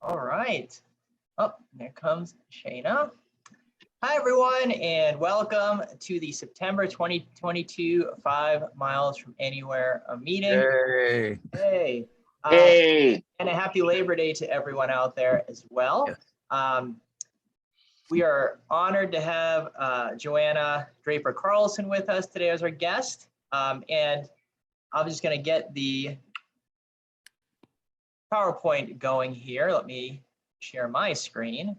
All right. Oh, there comes Shayna. Hi, everyone, and welcome to the September 2022 5 Miles from Anywhere meeting. Yay. Hey. Hey. And a happy Labor Day to everyone out there as well. Yes. We are honored to have Joanna Draper Carlson with us today as our guest. And I'm just going to get the PowerPoint going here. Let me share my screen.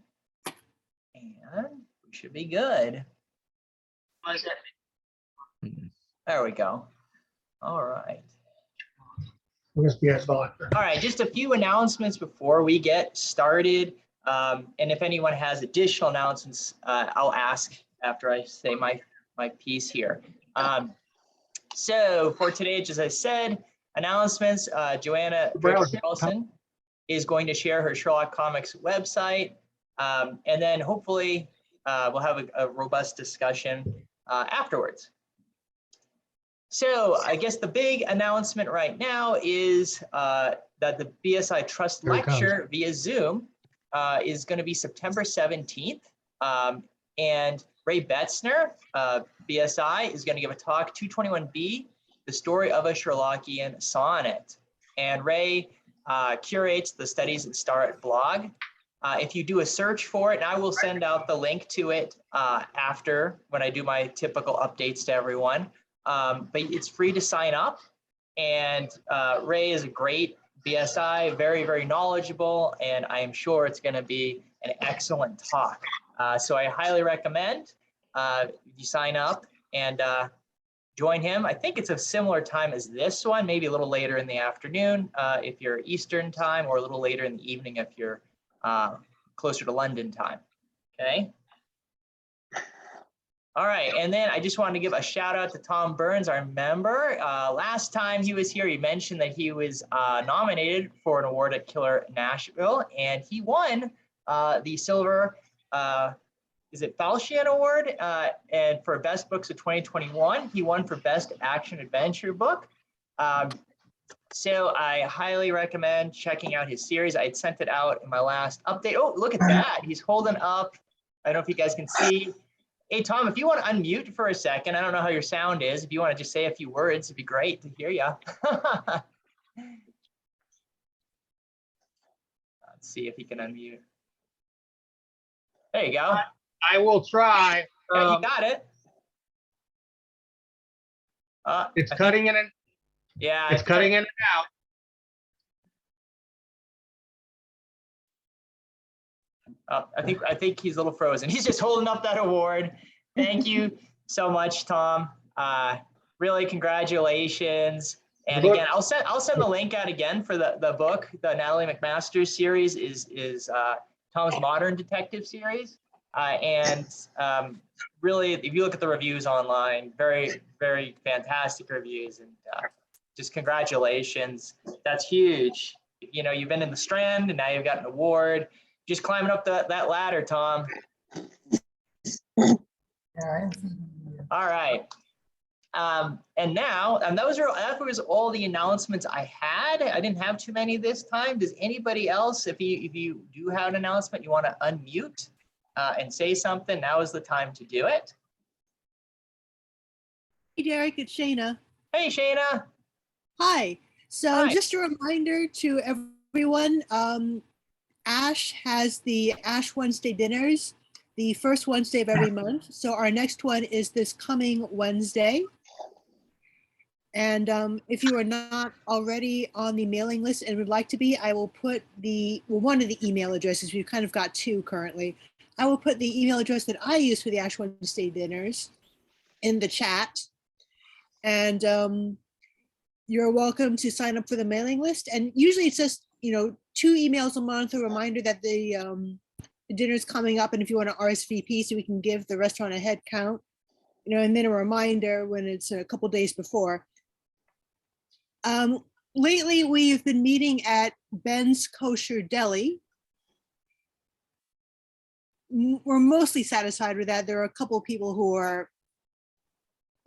And we should be good. There we go. All right. All right, just a few announcements before we get started. And if anyone has additional announcements, I'll ask after I say my piece here. So for today, as I said, announcements, Joanna Carlson is going to share her Sherlock Comics website. And then hopefully we'll have a robust discussion afterwards. So I guess the big announcement right now is that the BSI Trust Lecture via Zoom is going to be September 17th. And Ray Betzner, BSI, is going to give a talk, 221B, the story of a Sherlockian sonnet. And Ray curates the Studies at Start blog. If you do a search for it, and I will send out the link to it after when I do my typical updates to everyone. But it's free to sign up. And Ray is a great BSI, very, very knowledgeable, and I am sure it's going to be an excellent talk. So I highly recommend you sign up and join him. I think it's a similar time as this one, maybe a little later in the afternoon if you're Eastern time, or a little later in the evening if you're closer to London time. Okay. All right, and then I just wanted to give a shout out to Tom Burns, our member. Last time he was here, he mentioned that he was nominated for an award at Killer Nashville, and he won the silver, is it Falchion Award? And for Best Books of 2021, he won for Best Action Adventure Book. So I highly recommend checking out his series. I had sent it out in my last update. Oh, look at that. He's holding up. I don't know if you guys can see. Hey, Tom, if you want to unmute for a second, I don't know how your sound is. If you want to just say a few words, it'd be great to hear you. Let's see if he can unmute. There you go. I will try. Yeah, you got it. It's cutting in and yeah, it's cutting in and out. I think he's a little frozen. He's just holding up that award. Thank you so much, Tom. Really, congratulations. And again, I'll send the link out again for the book. The Natalie McMaster series is Tom's Modern Detective series. And really, if you look at the reviews online, very, very fantastic reviews, and just congratulations. That's huge. You know, you've been in the Strand and now you've got an award. Just climbing up that ladder, Tom. All right. And now, that was all the announcements I had. I didn't have too many this time. Does anybody else, if you do have an announcement, you want to unmute and say something, now is the time to do it. Hey, Derek, it's Shayna. Hey, Shayna. Hi. So Hi. Just a reminder to everyone, Ash has the Ash Wednesday dinners, the first Wednesday of every month. So our next one is this coming Wednesday. And if you are not already on the mailing list and would like to be, I will put one of the email addresses. We've kind of got two currently. I will put the email address that I use for the Ash Wednesday dinners in the chat. And you're welcome to sign up for the mailing list. And usually it's just, 2 emails a month, a reminder that the dinner's coming up, and if you want to RSVP so we can give the restaurant a head count, and then a reminder when it's a couple days before. Lately, we've been meeting at Ben's Kosher Deli. We're mostly satisfied with that. There are a couple of people who are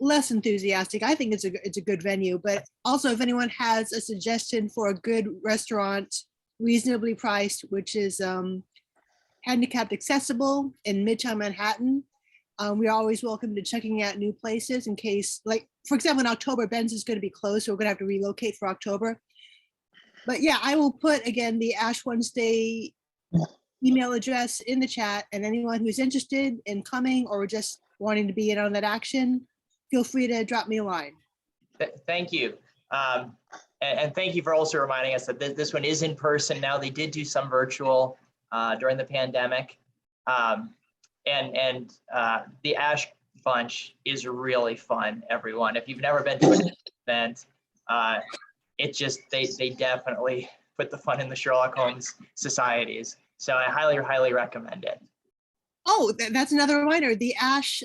less enthusiastic. I think it's a good venue, but also if anyone has a suggestion for a good restaurant reasonably priced, which is handicapped accessible in Midtown Manhattan. We're always welcome to checking out new places in case, like, for example, in October, Ben's is going to be closed, so we're going to have to relocate for October. But yeah, I will put, again, the Ash Wednesday email address in the chat, and anyone who's interested in coming or just wanting to be in on that action, feel free to drop me a line. Thank you. And thank you for also reminding us that this one is in person now. They did do some virtual during the pandemic. And the Ash Bunch is really fun, everyone. If you've never been to an event, it just, they definitely put the fun in the Sherlock Holmes societies. So I highly, highly recommend it. Oh, that's another reminder. The Ash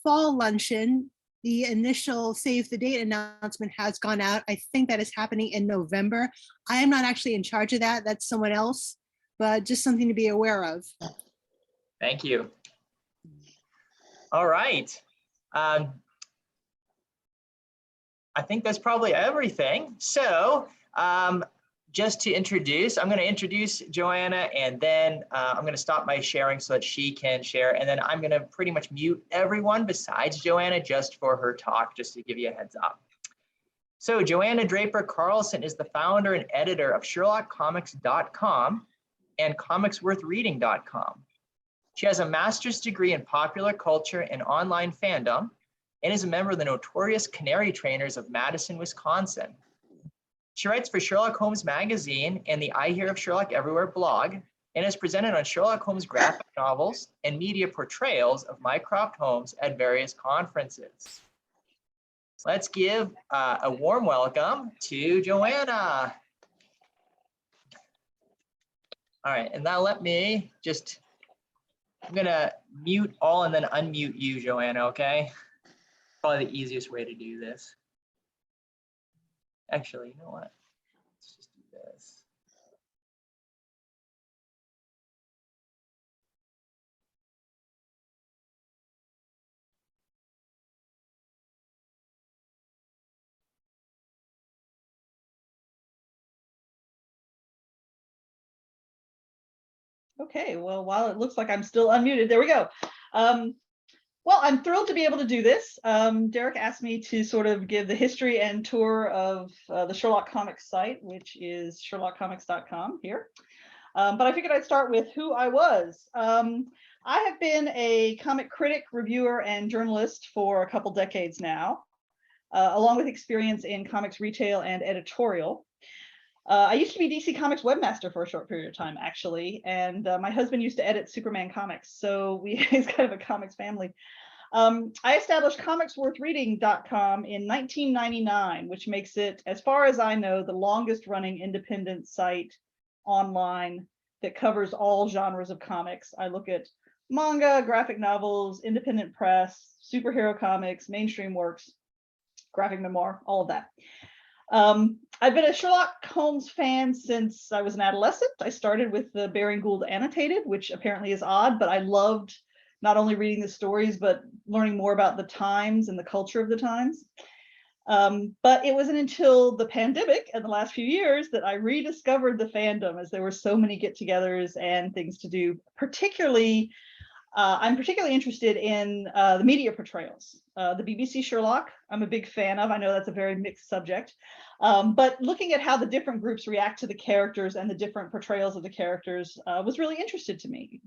Fall Luncheon, the initial save the date announcement has gone out. I think that is happening in November. I am not actually in charge of that. That's someone else, but just something to be aware of. Thank you. All right. I think that's probably everything. So just to introduce, I'm going to introduce Joanna, and then I'm going to stop my sharing so that she can share. And then I'm going to pretty much mute everyone besides Joanna just for her talk, just to give you a heads up. So Joanna Draper Carlson is the founder and editor of SherlockComics.com and ComicsWorthReading.com. She has a master's degree in popular culture and online fandom and is a member of the notorious Canary Trainers of Madison, Wisconsin. She writes for Sherlock Holmes Magazine and the I Hear of Sherlock Everywhere blog, and is presented on Sherlock Holmes graphic novels and media portrayals of Mycroft Holmes at various conferences. Let's give a warm welcome to Joanna. All right, and now let me just, I'm gonna mute all and then unmute you, Joanna, okay? Probably the easiest way to do this. Actually, you know what? Let's just do this. Okay, well, while it looks like I'm still unmuted, there we go. Well, I'm thrilled to be able to do this. Derek asked me to sort of give the history and tour of the Sherlock Comics site, which is SherlockComics.com here. But I figured I'd start with who I was. I have been a comic critic, reviewer, and journalist for a couple decades now, along with experience in comics retail and editorial. I used to be DC Comics webmaster for a short period of time, actually, and my husband used to edit Superman comics, so he's kind of a comics family. I established ComicsWorthReading.com in 1999, which makes it, as far as I know, the longest running independent site online that covers all genres of comics. I look at manga, graphic novels, independent press, superhero comics, mainstream works, graphic memoir, all of that. I've been a Sherlock Holmes fan since I was an adolescent. I started with the Baring Gould Annotated, which apparently is odd, but I loved not only reading the stories, but learning more about the times and the culture of the times. But it wasn't until the pandemic and the last few years that I rediscovered the fandom, as there were so many get-togethers and things to do. Particularly, I'm particularly interested in the media portrayals. The BBC Sherlock, I'm a big fan of. I know that's a very mixed subject, but looking at how the different groups react to the characters and the different portrayals of the characters was really interesting to me.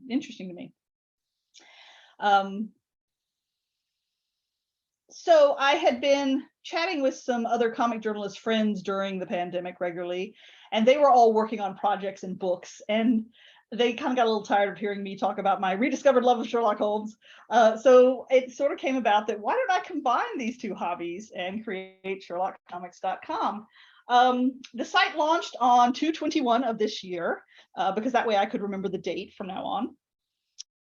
So I had been chatting with some other comic journalist friends during the pandemic regularly, and they were all working on projects and books, and they kind of got a little tired of hearing me talk about my rediscovered love of Sherlock Holmes. So it sort of came about that why don't I combine these two hobbies and create SherlockComics.com. The site launched on 2/21 of this year, because that way I could remember the date from now on.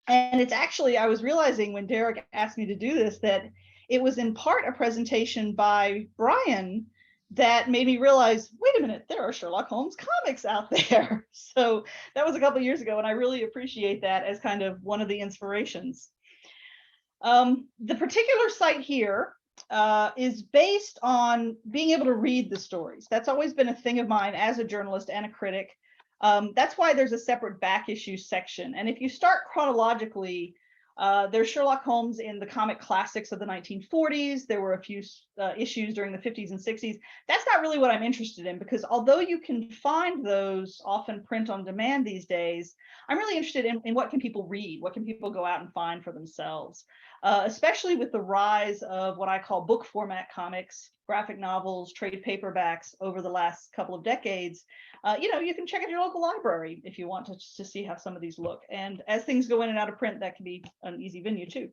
And it's actually, I was realizing when Derek asked me to do this, that it was in part a presentation by Brian that made me realize, wait a minute, there are Sherlock Holmes comics out there. So that was a couple of years ago, and I really appreciate that as kind of one of the inspirations. The particular site here is based on being able to read the stories. That's always been a thing of mine as a journalist and a critic. That's why there's a separate back issue section. And if you start chronologically, there's Sherlock Holmes in the comic classics of the 1940s. There were a few issues during the 50s and 60s. That's not really what I'm interested in, because although you can find those often print on demand these days, I'm really interested in what can people read, what can people go out and find for themselves, especially with the rise of what I call book format comics, graphic novels, trade paperbacks over the last couple of decades. You can check out your local library if you want to see how some of these look. And as things go in and out of print, that can be an easy venue too.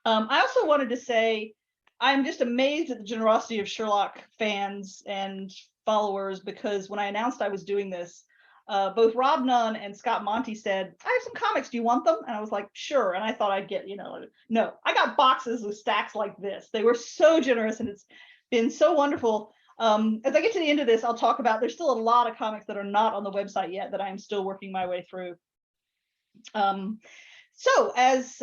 I also wanted to say, I'm just amazed at the generosity of Sherlock fans and followers, because when I announced I was doing this, both Rob Nunn and Scott Monty said, I have some comics, do you want them? And I was like, sure. And I thought I'd get, no, I got boxes with stacks like this. They were so generous, and it's been so wonderful. As I get to the end of this, I'll talk about, there's still a lot of comics that are not on the website yet that I'm still working my way through. So as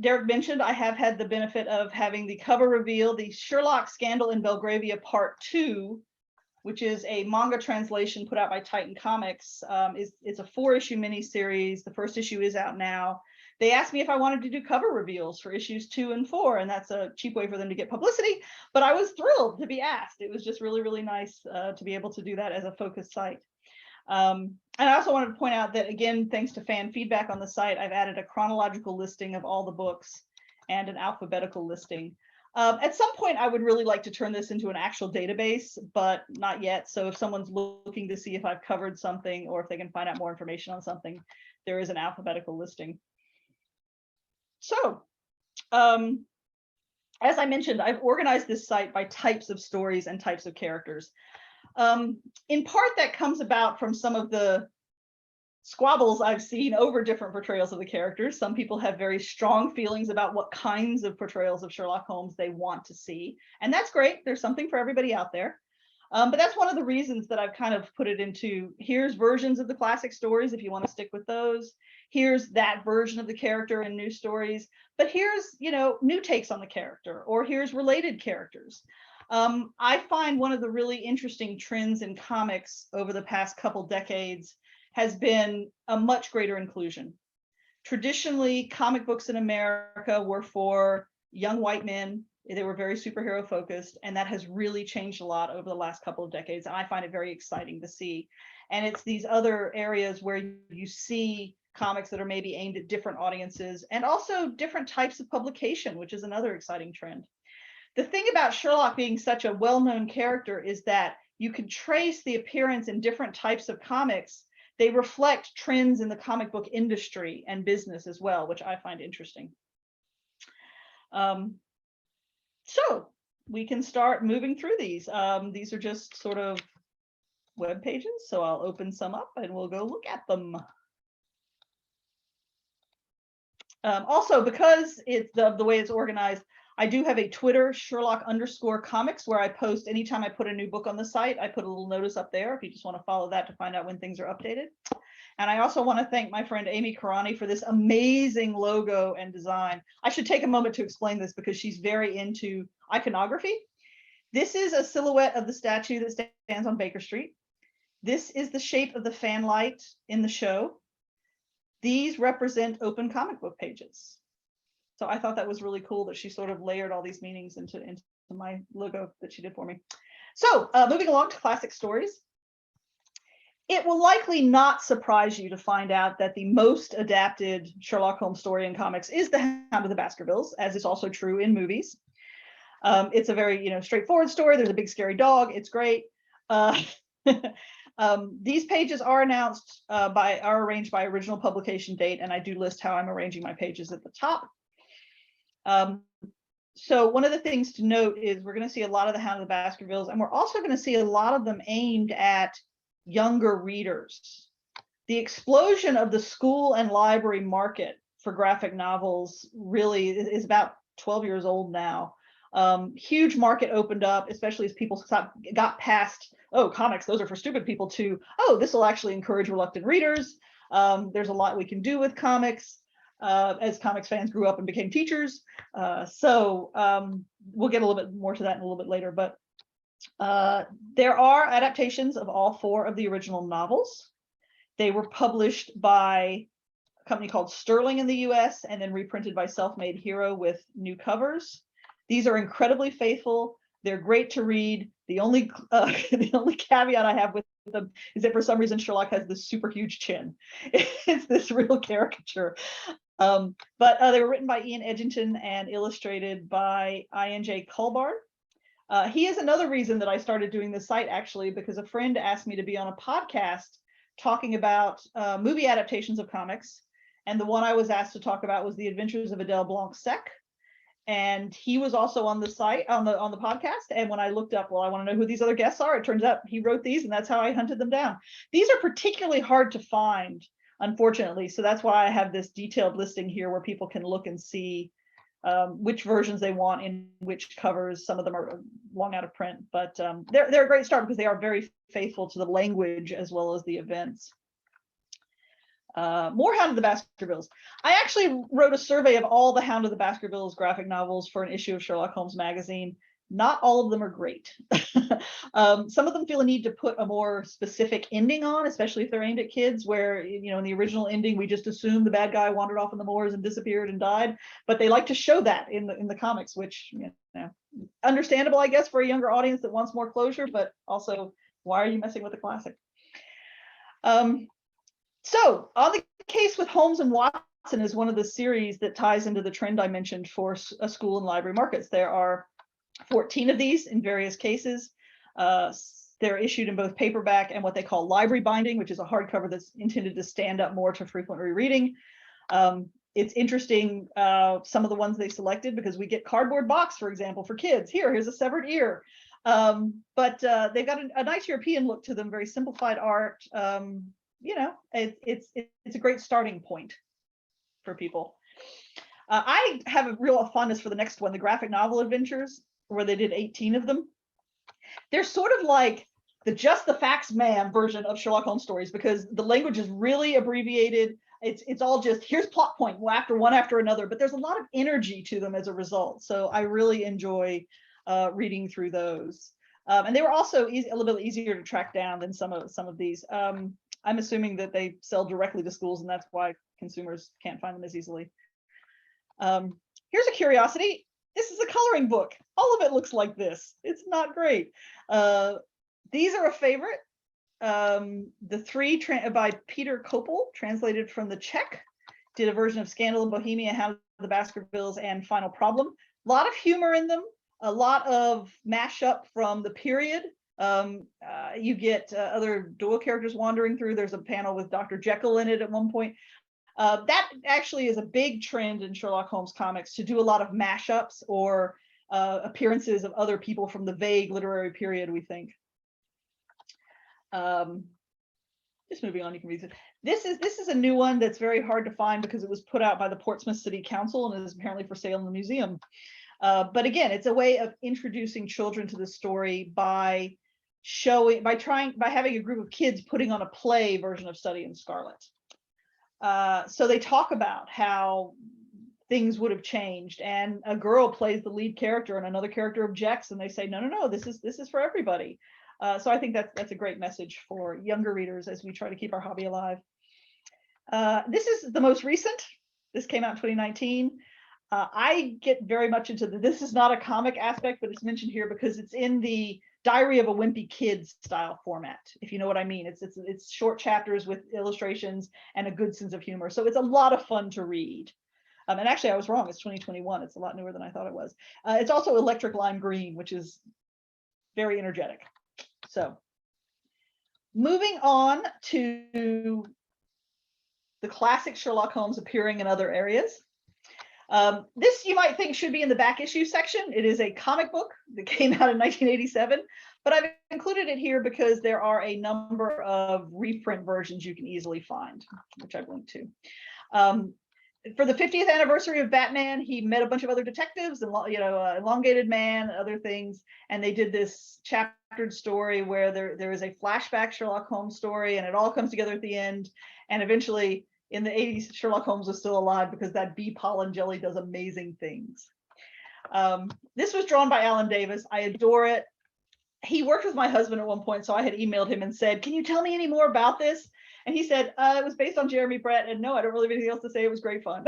Derek mentioned, I have had the benefit of having the cover reveal, the Sherlock Scandal in Belgravia Part 2, which is a manga translation put out by Titan Comics. It's a 4-issue miniseries. The first issue is out now. They asked me if I wanted to do cover reveals for issues 2 and 4, and that's a cheap way for them to get publicity, but I was thrilled to be asked. It was just really, really nice to be able to do that as a focus site. And I also wanted to point out that, again, thanks to fan feedback on the site, I've added a chronological listing of all the books and an alphabetical listing. At some point, I would really like to turn this into an actual database, but not yet. So if someone's looking to see if I've covered something or if they can find out more information on something, there is an alphabetical listing. So, as I mentioned, I've organized this site by types of stories and types of characters. In part, that comes about from some of the squabbles I've seen over different portrayals of the characters. Some people have very strong feelings about what kinds of portrayals of Sherlock Holmes they want to see, and that's great. There's something for everybody out there. But that's one of the reasons that I've kind of put it into, here's versions of the classic stories if you want to stick with those. Here's that version of the character in new stories, but here's, new takes on the character, or here's related characters. I find one of the really interesting trends in comics over the past couple decades has been a much greater inclusion. Traditionally, comic books in America were for young white men. They were very superhero focused, and that has really changed a lot over the last couple of decades. And I find it very exciting to see. And it's these other areas where you see comics that are maybe aimed at different audiences and also different types of publication, which is another exciting trend. The thing about Sherlock being such a well-known character is that you can trace the appearance in different types of comics. They reflect trends in the comic book industry and business as well, which I find interesting. So we can start moving through these. These are just sort of web pages, so I'll open some up and we'll go look at them. Also, because it's the way it's organized, I do have a Twitter, Sherlock_comics, where I post anytime I put a new book on the site. I put a little notice up there if you just want to follow that to find out when things are updated. And I also want to thank my friend Amy Karani for this amazing logo and design. I should take a moment to explain this because she's very into iconography. This is a silhouette of the statue that stands on Baker Street. This is the shape of the fan light in the show. These represent open comic book pages. So I thought that was really cool that she sort of layered all these meanings into my logo that she did for me. So moving along to classic stories. It will likely not surprise you to find out that the most adapted Sherlock Holmes story in comics is The Hound of the Baskervilles, as is also true in movies. It's a very straightforward story. There's a big scary dog. It's great. These pages are announced are arranged by original publication date, and I do list how I'm arranging my pages at the top. So one of the things to note is we're going to see a lot of The Hound of the Baskervilles, and we're also going to see a lot of them aimed at younger readers. The explosion of the school and library market for graphic novels really is about 12 years old now. Huge market opened up, especially as people got past, oh, comics, those are for stupid people, to, oh, this will actually encourage reluctant readers. There's a lot we can do with comics as comics fans grew up and became teachers. So we'll get a little bit more to that in a little bit later. But There are adaptations of all 4 of the original novels. They were published by a company called Sterling in the US and then reprinted by Self-Made Hero with new covers. These are incredibly faithful. They're great to read. The only the only caveat I have with them is that for some reason Sherlock has this super huge chin. It's this real caricature. But they were written by Ian Edgington and illustrated by I.N.J. Culbard. He is another reason that I started doing this site, actually, because a friend asked me to be on a podcast talking about movie adaptations of comics. And the one I was asked to talk about was The Adventures of Adele Blanc-Sec. And he was also on the site, on the podcast. And when I looked up, well, I want to know who these other guests are, it turns out he wrote these, and that's how I hunted them down. These are particularly hard to find, unfortunately. So that's why I have this detailed listing here where people can look and see which versions they want in which covers. Some of them are long out of print, but they're a great start because they are very faithful to the language as well as the events. More Hound of the Baskervilles. I actually wrote a survey of all the Hound of the Baskervilles graphic novels for an issue of Sherlock Holmes magazine. Not all of them are great. Some of them feel a need to put a more specific ending on, especially if they're aimed at kids, where, you know, in the original ending, we just assumed the bad guy wandered off in the moors and disappeared and died. But they like to show that in the comics, which, you know, understandable, I guess, for a younger audience that wants more closure, but also, why are you messing with the classic? So on the case with Holmes and Watson is one of the series that ties into the trend I mentioned for a school and library markets. There are 14 of these in various cases. They're issued in both paperback and what they call library binding, which is a hardcover that's intended to stand up more to frequent rereading. It's interesting, some of the ones they selected, because we get cardboard box, for example, for kids. Here's a severed ear. But they've got a nice European look to them, very simplified art. You know, it's a great starting point for people. I have a real fondness for the next one, the graphic novel adventures, where they did 18 of them. They're sort of like the Just the Facts Man version of Sherlock Holmes stories, because the language is really abbreviated. It's all just, here's plot point after one after another, but there's a lot of energy to them as a result. So I really enjoy reading through those. And they were also a little bit easier to track down than some of these. I'm assuming that they sell directly to schools, and that's why consumers can't find them as easily. Here's a curiosity. This is a coloring book. All of it looks like this. It's not great. These are a favorite. The 3 by Peter Kopel, translated from the Czech, did a version of Scandal in Bohemia, Hound of the Baskervilles, and Final Problem. A lot of humor in them, a lot of mashup from the period. You get other dual characters wandering through. There's a panel with Dr. Jekyll in it at one point. That actually is a big trend in Sherlock Holmes comics, to do a lot of mashups or appearances of other people from the vague literary period, we think. Just moving on, you can read it. This is a new one that's very hard to find because it was put out by the Portsmouth City Council and is apparently for sale in the museum. But again, it's a way of introducing children to the story by having a group of kids putting on a play version of Study in Scarlet. So they talk about how things would have changed, and a girl plays the lead character and another character objects, and they say, no, this is for everybody. So I think that's a great message for younger readers as we try to keep our hobby alive. This is the most recent. This came out in 2019. I get very much into this is not a comic aspect, but it's mentioned here because it's in the Diary of a Wimpy Kid style format, if you know what I mean. It's short chapters with illustrations and a good sense of humor. So it's a lot of fun to read. And actually, I was wrong. It's 2021. It's a lot newer than I thought it was. It's also electric lime green, which is very energetic. So moving on to the classic Sherlock Holmes appearing in other areas. This you might think should be in the back issue section. It is a comic book that came out in 1987, but I've included it here because there are a number of reprint versions you can easily find, which I've linked to. For the 50th anniversary of Batman, he met a bunch of other detectives, and Elongated Man, other things, and they did this chaptered story where there is a flashback Sherlock Holmes story, and it all comes together at the end, and eventually, in the 80s, Sherlock Holmes was still alive because that bee pollen jelly does amazing things. This was drawn by Alan Davis. I adore it. he worked with my husband at one point, so I had emailed him and said, "Can you tell me any more about this?" And he said, "It was based on Jeremy Brett," and no, I don't really have anything else to say. It was great fun.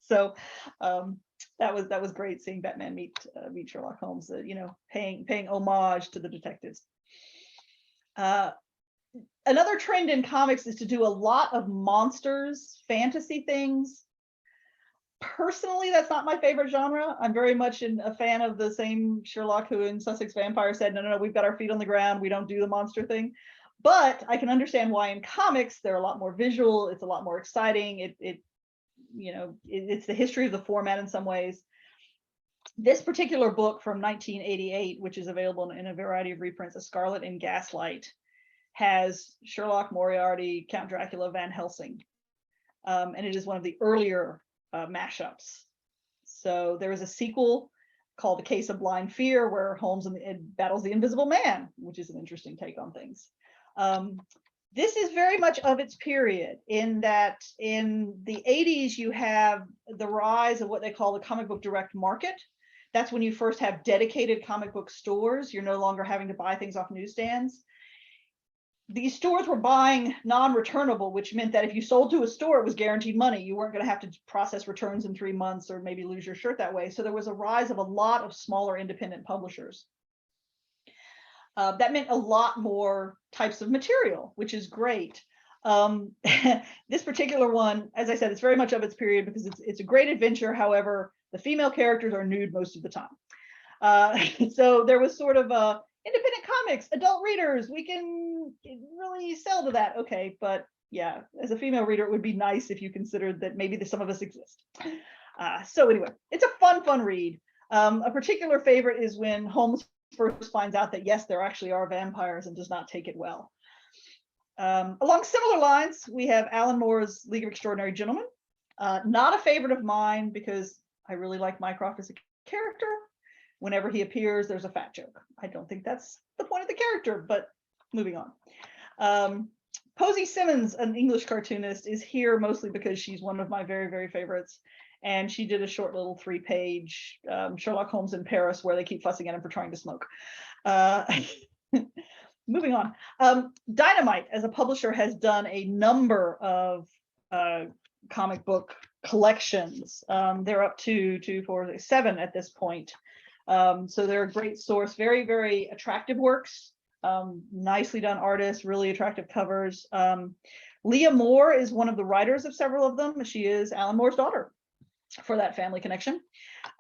So that was great seeing Batman meet Sherlock Holmes. You know, paying homage to the detectives. Another trend in comics is to do a lot of monsters, fantasy things. Personally, that's not my favorite genre. I'm very much a fan of the same Sherlock who in Sussex Vampire said, no, we've got our feet on the ground. We don't do the monster thing. But I can understand why in comics, they're a lot more visual. It's a lot more exciting. It's the history of the format in some ways. This particular book from 1988, which is available in a variety of reprints, A Scarlet and Gaslight, has Sherlock, Moriarty, Count Dracula, Van Helsing. And it is one of the earlier mashups. So there is a sequel called The Case of Blind Fear, where Holmes battles the Invisible Man, which is an interesting take on things. This is very much of its period, in that in the 80s, you have the rise of what they call the comic book direct market. That's when you first have dedicated comic book stores. You're no longer having to buy things off newsstands. These stores were buying non-returnable, which meant that if you sold to a store, it was guaranteed money. You weren't going to have to process returns in 3 months or maybe lose your shirt that way. So there was a rise of a lot of smaller independent publishers. That meant a lot more types of material, which is great. This particular one, as I said, it's very much of its period because it's a great adventure. However, the female characters are nude most of the time. So there was sort of a independent comics, adult readers, we can really sell to that. Okay, but yeah, as a female reader, it would be nice if you considered that maybe some of us exist. So anyway, it's a fun read. A particular favorite is when Holmes first finds out that yes, there actually are vampires and does not take it well. Along similar lines, we have Alan Moore's League of Extraordinary Gentlemen. Not a favorite of mine because I really like Mycroft as a character. Whenever he appears, there's a fat joke. I don't think that's the point of the character, but moving on. Posy Simmons, an English cartoonist, is here mostly because she's one of my very favorites. And she did a short little 3-page Sherlock Holmes in Paris where they keep fussing at him for trying to smoke. Moving on. Dynamite, as a publisher, has done a number of comic book collections. They're up to 2, 4, 7 at this point. So they're a great source, very attractive works, nicely done artists, really attractive covers. Leah Moore is one of the writers of several of them. She is Alan Moore's daughter, for that family connection.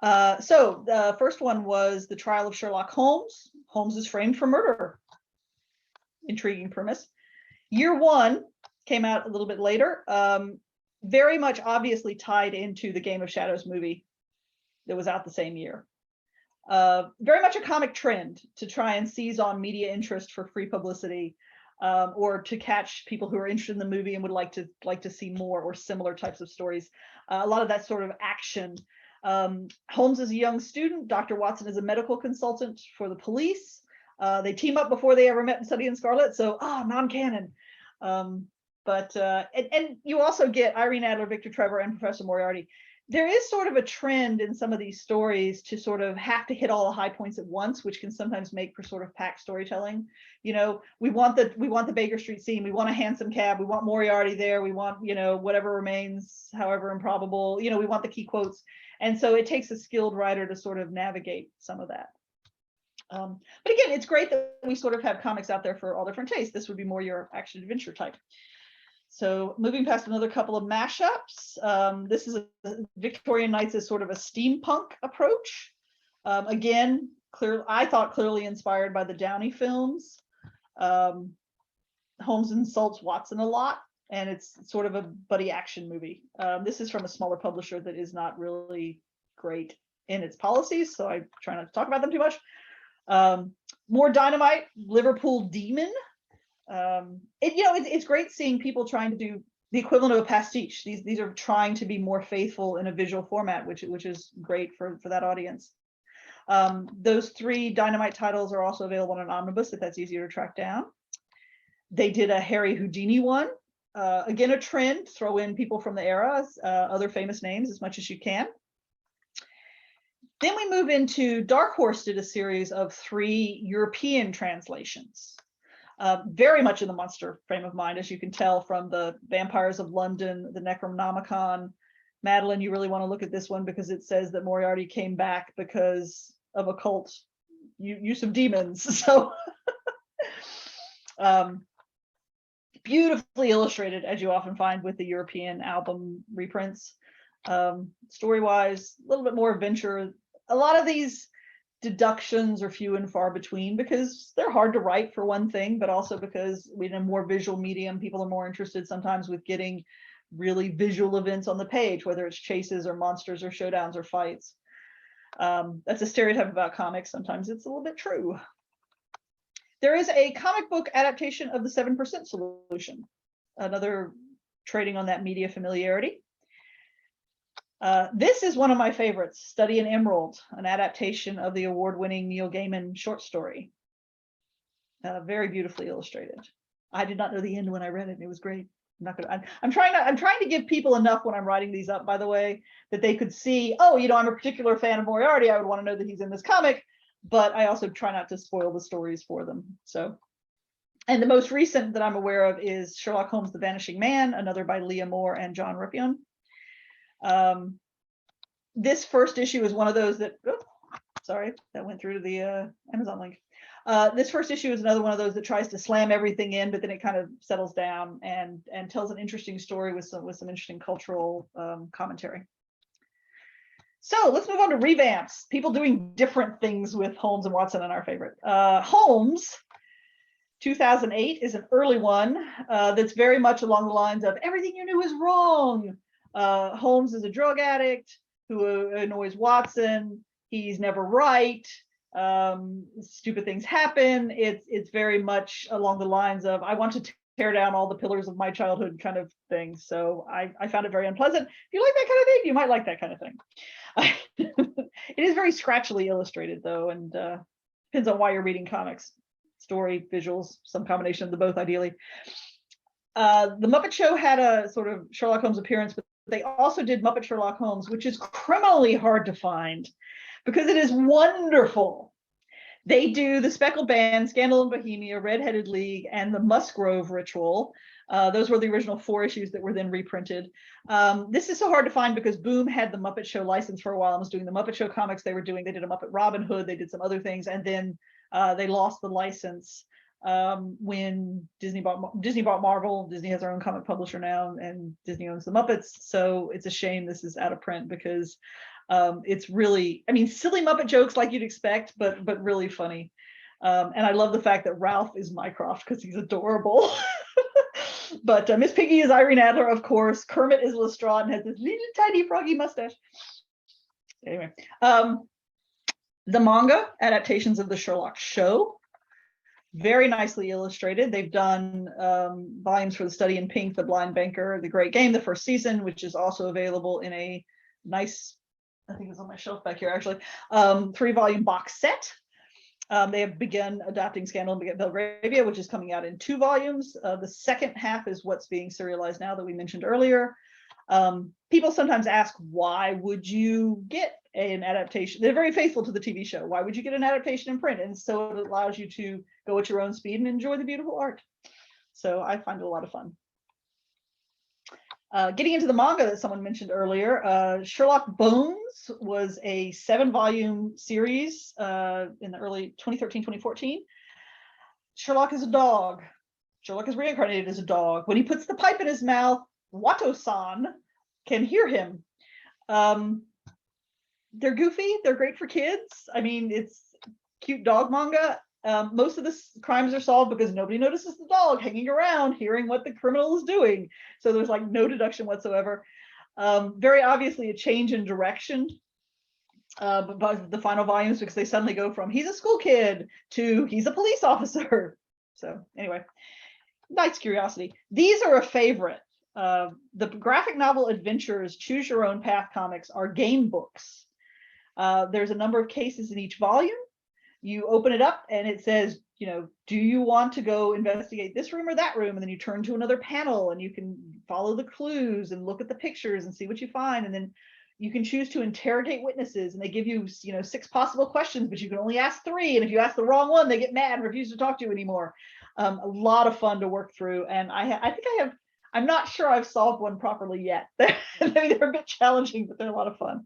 So the first one was The Trial of Sherlock Holmes. Holmes is framed for murder. Intriguing premise. Year 1 came out a little bit later, very much obviously tied into the Game of Shadows movie that was out the same year. Very much a comic trend to try and seize on media interest for free publicity, or to catch people who are interested in the movie and would like to see more or similar types of stories. A lot of that sort of action. Holmes is a young student. Dr. Watson is a medical consultant for the police. They team up before they ever met in Study in Scarlet, so non-canon. But you also get Irene Adler, Victor Trevor, and Professor Moriarty. There is sort of a trend in some of these stories to sort of have to hit all the high points at once, which can sometimes make for sort of packed storytelling. You know, we want the Baker Street scene, we want a hansom cab, we want Moriarty there, we want, whatever remains, however improbable, we want the key quotes. And so it takes a skilled writer to sort of navigate some of that. But again, it's great that we sort of have comics out there for all different tastes. This would be more your action adventure type. So moving past another couple of mashups, this is Victorian Knights is sort of a steampunk approach. Again, I thought clearly inspired by the Downey films. Holmes insults Watson a lot, and it's sort of a buddy action movie. This is from a smaller publisher that is not really great in its policies, so I try not to talk about them too much. More Dynamite, Liverpool Demon. It's great seeing people trying to do the equivalent of a pastiche. These are trying to be more faithful in a visual format, which is great for that audience. Those 3 Dynamite titles are also available on an omnibus if that's easier to track down. They did a Harry Houdini one. Again, a trend, throw in people from the era, other famous names as much as you can. Then we move into Dark Horse did a series of 3 European translations. Very much in the monster frame of mind, as you can tell from the Vampires of London, the Necronomicon. Madeline, you really want to look at this one because it says that Moriarty came back because of occult use of demons. So beautifully illustrated, as you often find with the European album reprints. Story-wise, a little bit more adventure. A lot of these deductions are few and far between because they're hard to write, for one thing, but also because in a more visual medium, people are more interested sometimes with getting really visual events on the page, whether it's chases or monsters or showdowns or fights. That's a stereotype about comics. Sometimes it's a little bit true. There is a comic book adaptation of the 7% Solution, another trading on that media familiarity. This is one of my favorites, Study in Emerald, an adaptation of the award-winning Neil Gaiman short story. Very beautifully illustrated. I did not know the end when I read it, and it was great. I'm trying to give people enough when I'm writing these up, by the way, that they could see, oh, you know, I'm a particular fan of Moriarty. I would want to know that he's in this comic, but I also try not to spoil the stories for them. So, and the most recent that I'm aware of is Sherlock Holmes: The Vanishing Man, another by Leah Moore and John Rippion. This first issue is one of those that, oh, sorry, that went through to the Amazon link. This first issue is another one of those that tries to slam everything in, but then it kind of settles down and tells an interesting story with some interesting cultural commentary. So let's move on to revamps. People doing different things with Holmes and Watson and our favorite. Holmes, 2008 is an early one that's very much along the lines of everything you knew is wrong. Holmes is a drug addict who annoys Watson. He's never right. Stupid things happen. It's very much along the lines of I want to tear down all the pillars of my childhood kind of thing. So I found it very unpleasant. If you like that kind of thing, you might like that kind of thing. It is very scratchily illustrated though, and depends on why you're reading comics. Story, visuals, some combination of the both ideally. The Muppet Show had a sort of Sherlock Holmes appearance, but they also did Muppet Sherlock Holmes, which is criminally hard to find because it is wonderful. They do the Speckled Band, Scandal in Bohemia, Red-Headed League, and the Musgrove Ritual. Those were the original 4 issues that were then reprinted. This is so hard to find because Boom had the Muppet Show license for a while and was doing the Muppet Show comics they did a Muppet Robin Hood, they did some other things, and then they lost the license when Disney bought Marvel. Disney has their own comic publisher now, and Disney owns the Muppets. So it's a shame this is out of print because it's really, I mean, silly Muppet jokes like you'd expect, but really funny. And I love the fact that Ralph is Mycroft because he's adorable. But Miss Piggy is Irene Adler, of course. Kermit is Lestrade and has this little tiny froggy mustache. Anyway, the manga adaptations of the Sherlock Show, very nicely illustrated. They've done volumes for The Study in Pink, The Blind Banker, The Great Game, the first season, which is also available in a nice, I think it's on my shelf back here actually, 3-volume box set. They have begun adapting Scandal in Belgravia, which is coming out in 2 volumes. The second half is what's being serialized now that we mentioned earlier. People sometimes ask, why would you get an adaptation? They're very faithful to the TV show. Why would you get an adaptation in print? And so it allows you to go at your own speed and enjoy the beautiful art. So I find it a lot of fun. Getting into the manga that someone mentioned earlier, Sherlock Bones was a 7-volume series in the early 2013-2014. Sherlock is a dog. Sherlock is reincarnated as a dog. When he puts the pipe in his mouth, Watto-san can hear him. They're goofy. They're great for kids. I mean, it's cute dog manga. Most of the crimes are solved because nobody notices the dog hanging around, hearing what the criminal is doing. So there's like no deduction whatsoever. Very obviously a change in direction by the final volumes because they suddenly go from he's a school kid to he's a police officer. So anyway, nice curiosity. These are a favorite. The graphic novel adventures Choose Your Own Path comics are game books. There's a number of cases in each volume. You open it up and it says, you know, do you want to go investigate this room or that room? And then you turn to another panel and you can follow the clues and look at the pictures and see what you find. And then you can choose to interrogate witnesses, and they give you, 6 possible questions, but you can only ask 3. And if you ask the wrong one, they get mad and refuse to talk to you anymore. A lot of fun to work through. And I think I'm not sure I've solved one properly yet. Maybe they're a bit challenging, but they're a lot of fun.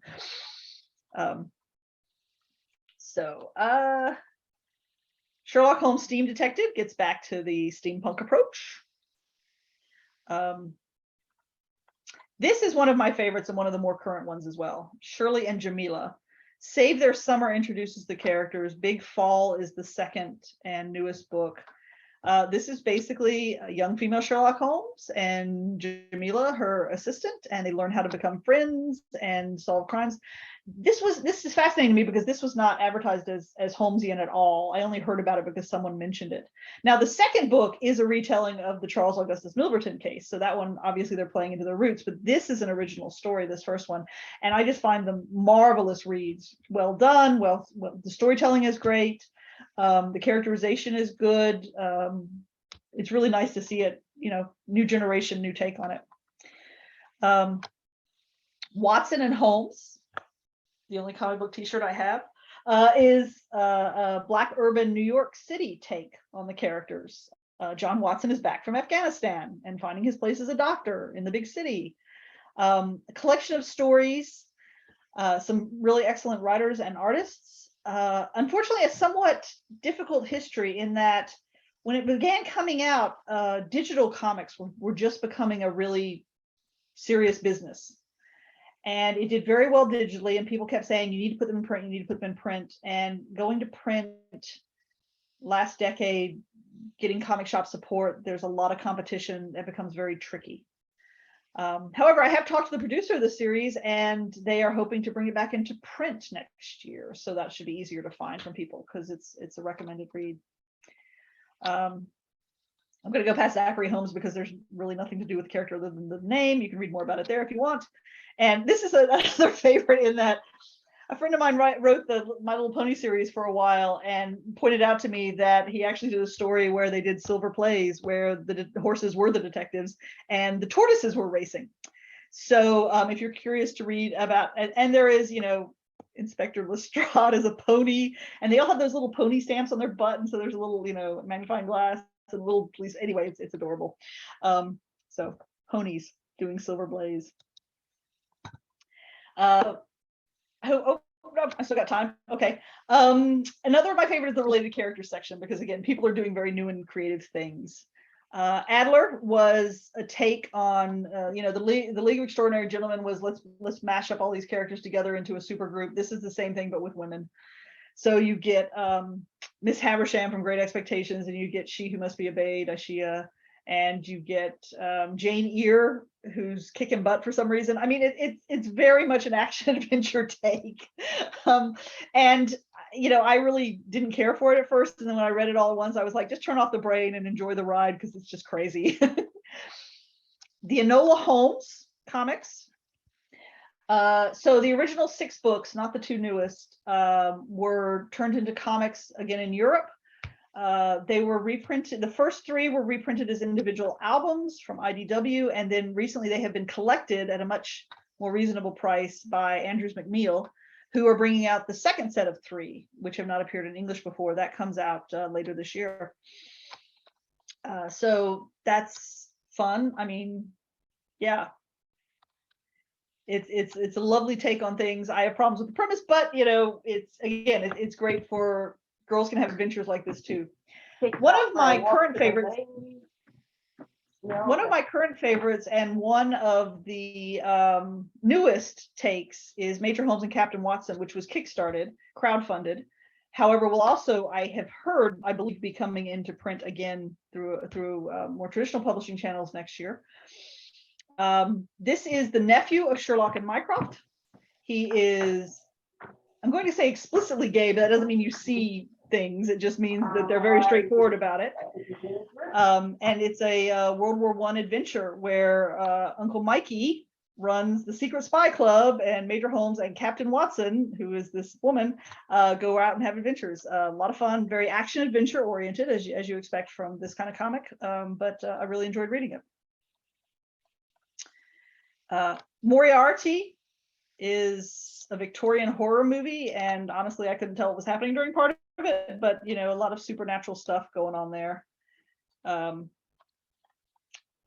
Sherlock Holmes Steam Detective gets back to the steampunk approach. This is one of my favorites and one of the more current ones as well. Shirley and Jamila. Save Their Summer introduces the characters. Big Fall is the second and newest book. This is basically a young female Sherlock Holmes and Jamila, her assistant, and they learn how to become friends and solve crimes. This is fascinating to me because this was not advertised as Holmesian at all. I only heard about it because someone mentioned it. Now, the second book is a retelling of the Charles Augustus Milverton case. So that one, obviously, they're playing into their roots, but this is an original story, this first one. And I just find them marvelous reads. Well done. Well, the storytelling is great. The characterization is good. It's really nice to see it, new generation, new take on it. Watson and Holmes, the only comic book t-shirt I have, is a Black urban New York City take on the characters. John Watson is back from Afghanistan and finding his place as a doctor in the big city. A collection of stories, some really excellent writers and artists. Unfortunately, a somewhat difficult history in that when it began coming out, digital comics were just becoming a really serious business. And it did very well digitally, and people kept saying, you need to put them in print, you need to put them in print. And going to print last decade, getting comic shop support, there's a lot of competition that becomes very tricky. However, I have talked to the producer of the series, and they are hoping to bring it back into print next year. So that should be easier to find from people because it's a recommended read. I'm going to go past Zachary Holmes because there's really nothing to do with the character other than the name. You can read more about it there if you want. And this is another favorite in that a friend of mine wrote the My Little Pony series for a while and pointed out to me that he actually did a story where they did silver plays where the horses were the detectives and the tortoises were racing. So if you're curious to read about, and there is, Inspector Lestrade is a pony, and they all have those little pony stamps on their butt, and so there's a little, magnifying glass and a little police. Anyway, it's adorable. So ponies doing silver blaze. I still got time. Okay. Another of my favorites is the related characters section because again, people are doing very new and creative things. Adler was a take on, the League of Extraordinary Gentlemen was let's mash up all these characters together into a super group. This is the same thing but with women. So you get Miss Havisham from Great Expectations, and you get She Who Must Be Obeyed, Ashia, and you get Jane Eyre, who's kicking butt for some reason. I mean, it's very much an action adventure take. And I really didn't care for it at first. And then when I read it all at once, I was like, just turn off the brain and enjoy the ride because it's just crazy. The Enola Holmes comics. So the original 6 books, not the 2 newest, were turned into comics again in Europe. They were reprinted. The first 3 were reprinted as individual albums from IDW, and then recently they have been collected at a much more reasonable price by Andrews McMeel, who are bringing out the second set of 3, which have not appeared in English before. That comes out later this year. So that's fun. I mean, yeah. It's a lovely take on things. I have problems with the premise, but it's great for girls can have adventures like this too. One of my current favorites and one of the newest takes is Major Holmes and Captain Watson, which was kickstarted, crowdfunded. However, will also, I have heard, I believe, be coming into print again through more traditional publishing channels next year. This is the nephew of Sherlock and Mycroft. He is, I'm going to say explicitly gay, but that doesn't mean you see things. It just means that they're very straightforward about it. And it's a World War I adventure where Uncle Mikey runs the secret spy club, and Major Holmes and Captain Watson, who is this woman, go out and have adventures. A lot of fun, very action adventure oriented, as you expect from this kind of comic. But I really enjoyed reading it. Moriarty is a Victorian horror movie, and honestly, I couldn't tell what was happening during part of it, but you know, a lot of supernatural stuff going on there. And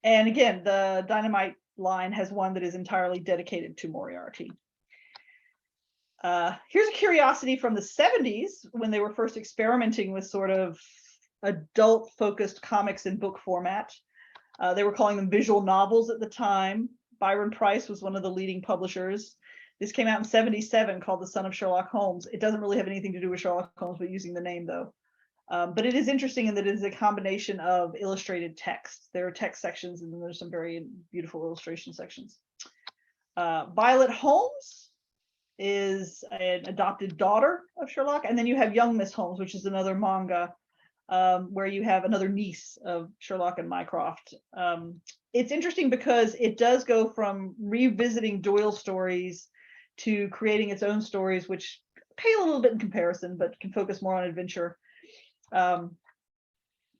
again, the Dynamite line has one that is entirely dedicated to Moriarty. Here's a curiosity from the 70s when they were first experimenting with sort of adult-focused comics in book format. They were calling them visual novels at the time. Byron Preiss was one of the leading publishers. This came out in 77, called The Son of Sherlock Holmes. It doesn't really have anything to do with Sherlock Holmes, but using the name though. But it is interesting in that it is a combination of illustrated text. There are text sections and then there's some very beautiful illustration sections. Violet Holmes is an adopted daughter of Sherlock. And then you have Young Miss Holmes, which is another manga where you have another niece of Sherlock and Mycroft. It's interesting because it does go from revisiting Doyle stories to creating its own stories, which pale a little bit in comparison, but can focus more on adventure. But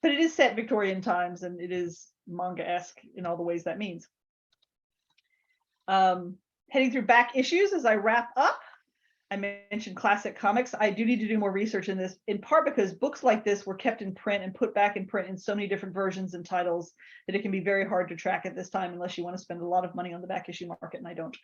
it is set Victorian times and it is manga-esque in all the ways that means. Heading through back issues as I wrap up, I mentioned classic comics. I do need to do more research in this, in part because books like this were kept in print and put back in print in so many different versions and titles that it can be very hard to track at this time unless you want to spend a lot of money on the back issue market, and I don't.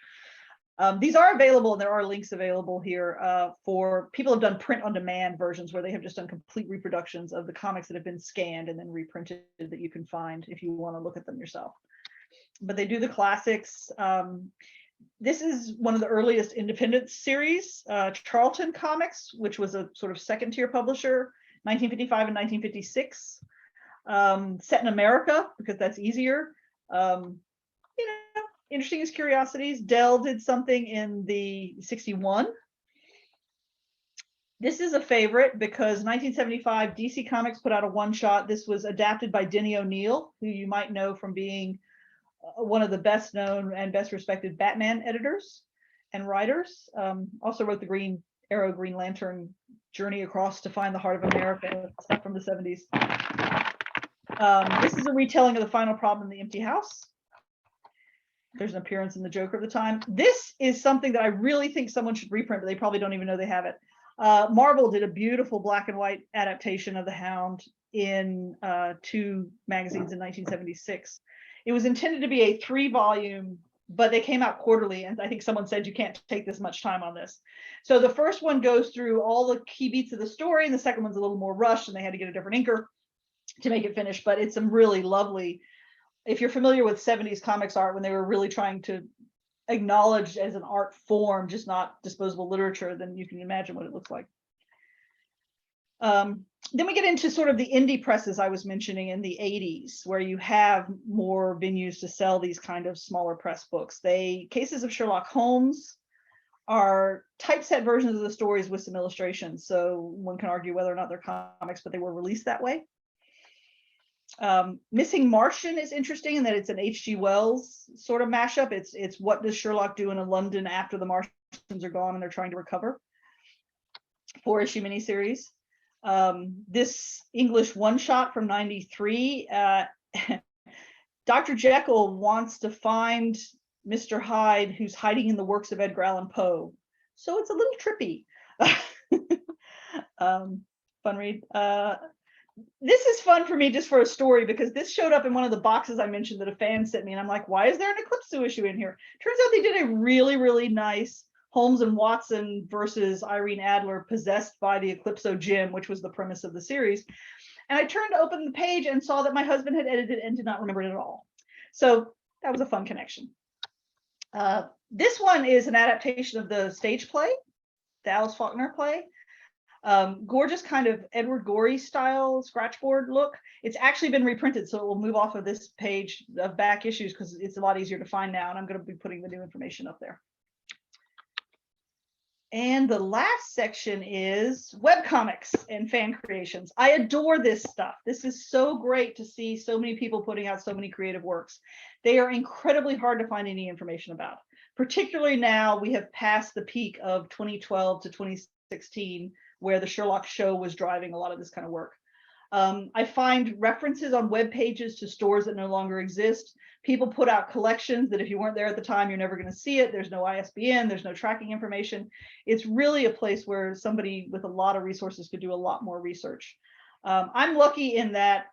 These are available, and there are links available here for people who have done print on demand versions where they have just done complete reproductions of the comics that have been scanned and then reprinted that you can find if you want to look at them yourself. But they do the classics. This is one of the earliest independent series, Charlton Comics, which was a sort of second tier publisher, 1955 and 1956, set in America because that's easier. You know, interesting as curiosities. Dell did something in the 61. This is a favorite because 1975 DC Comics put out a one-shot. This was adapted by Denny O'Neil, who you might know from being one of the best known and best respected Batman editors and writers. Also wrote the Green Arrow, Green Lantern Journey Across to Find the Heart of America, stuff from the 70s. This is a retelling of The Final Problem in the Empty House. There's an appearance in the Joker of the time. This is something that I really think someone should reprint, but they probably don't even know they have it. Marvel did a beautiful black and white adaptation of The Hound in 2 magazines in 1976. It was intended to be a 3-volume, but they came out quarterly, and I think someone said you can't take this much time on this. So the first one goes through all the key beats of the story, and the second one's a little more rushed, and they had to get a different inker to make it finish, but it's some really lovely, if you're familiar with 70s comics art when they were really trying to acknowledge as an art form, just not disposable literature, then you can imagine what it looks like. Then we get into sort of the indie presses I was mentioning in the 80s, where you have more venues to sell these kind of smaller press books. Cases of Sherlock Holmes are typeset versions of the stories with some illustrations. So one can argue whether or not they're comics, but they were released that way. Missing Martian is interesting in that it's an H.G. Wells sort of mashup. It's what does Sherlock do in a London after the Martians are gone and they're trying to recover. 4-issue miniseries. This English one-shot from 93, Dr. Jekyll wants to find Mr. Hyde, who's hiding in the works of Edgar Allan Poe. So it's a little trippy. Fun read. This is fun for me just for a story because this showed up in one of the boxes I mentioned that a fan sent me, and I'm like, why is there an Eclipso issue in here? Turns out they did a really, really nice Holmes and Watson versus Irene Adler possessed by the Eclipso gem, which was the premise of the series. And I turned to open the page and saw that my husband had edited it and did not remember it at all. So that was a fun connection. This one is an adaptation of the stage play, the Alice Faulkner play. Gorgeous kind of Edward Gorey style scratchboard look. It's actually been reprinted, so it will move off of this page of back issues because it's a lot easier to find now, and I'm going to be putting the new information up there. And the last section is webcomics and fan creations. I adore this stuff. This is so great to see so many people putting out so many creative works. They are incredibly hard to find any information about. Particularly now we have passed the peak of 2012 to 2016, where the Sherlock show was driving a lot of this kind of work. I find references on web pages to stores that no longer exist. People put out collections that if you weren't there at the time, you're never going to see it. There's no ISBN, there's no tracking information. It's really a place where somebody with a lot of resources could do a lot more research. I'm lucky in that,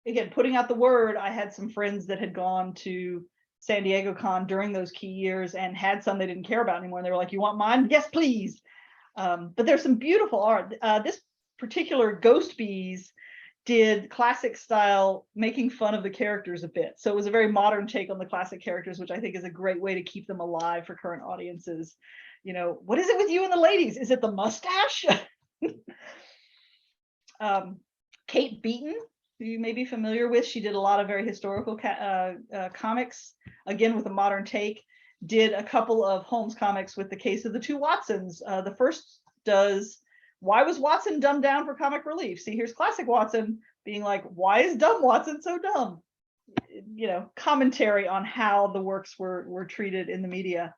again, putting out the word, I had some friends that had gone to San Diego Con during those key years and had some they didn't care about anymore. And they were like, you want mine? Yes, please. But there's some beautiful art. This particular Ghost Bees did classic style, making fun of the characters a bit. So it was a very modern take on the classic characters, which I think is a great way to keep them alive for current audiences. You know, what is it with you and the ladies? Is it the mustache? Kate Beaton, who you may be familiar with, she did a lot of very historical comics, again with a modern take, did a couple of Holmes comics with the case of the two Watsons. The first does, why was Watson dumbed down for comic relief? See, here's classic Watson being like, why is dumb Watson so dumb? You know, commentary on how the works were treated in the media.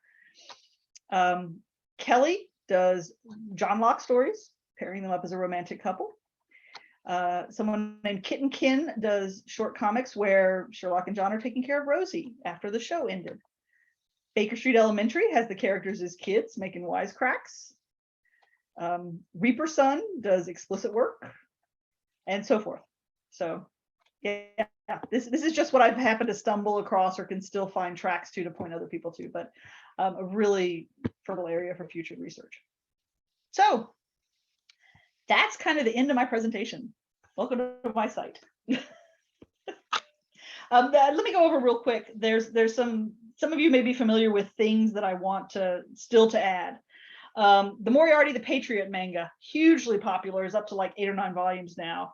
Kelly does John Locke stories, pairing them up as a romantic couple. Someone named Kitten Kin does short comics where Sherlock and John are taking care of Rosie after the show ended. Baker Street Elementary has the characters as kids making wisecracks. Reaper Son does explicit work, and so forth. So yeah, this is just what I've happened to stumble across or can still find tracks to point other people to, but a really fertile area for future research. So that's kind of the end of my presentation. Welcome to my site. Let me go over real quick. There's some of you may be familiar with things that I want to still to add. The Moriarty the Patriot manga, hugely popular, is up to like 8 or 9 volumes now.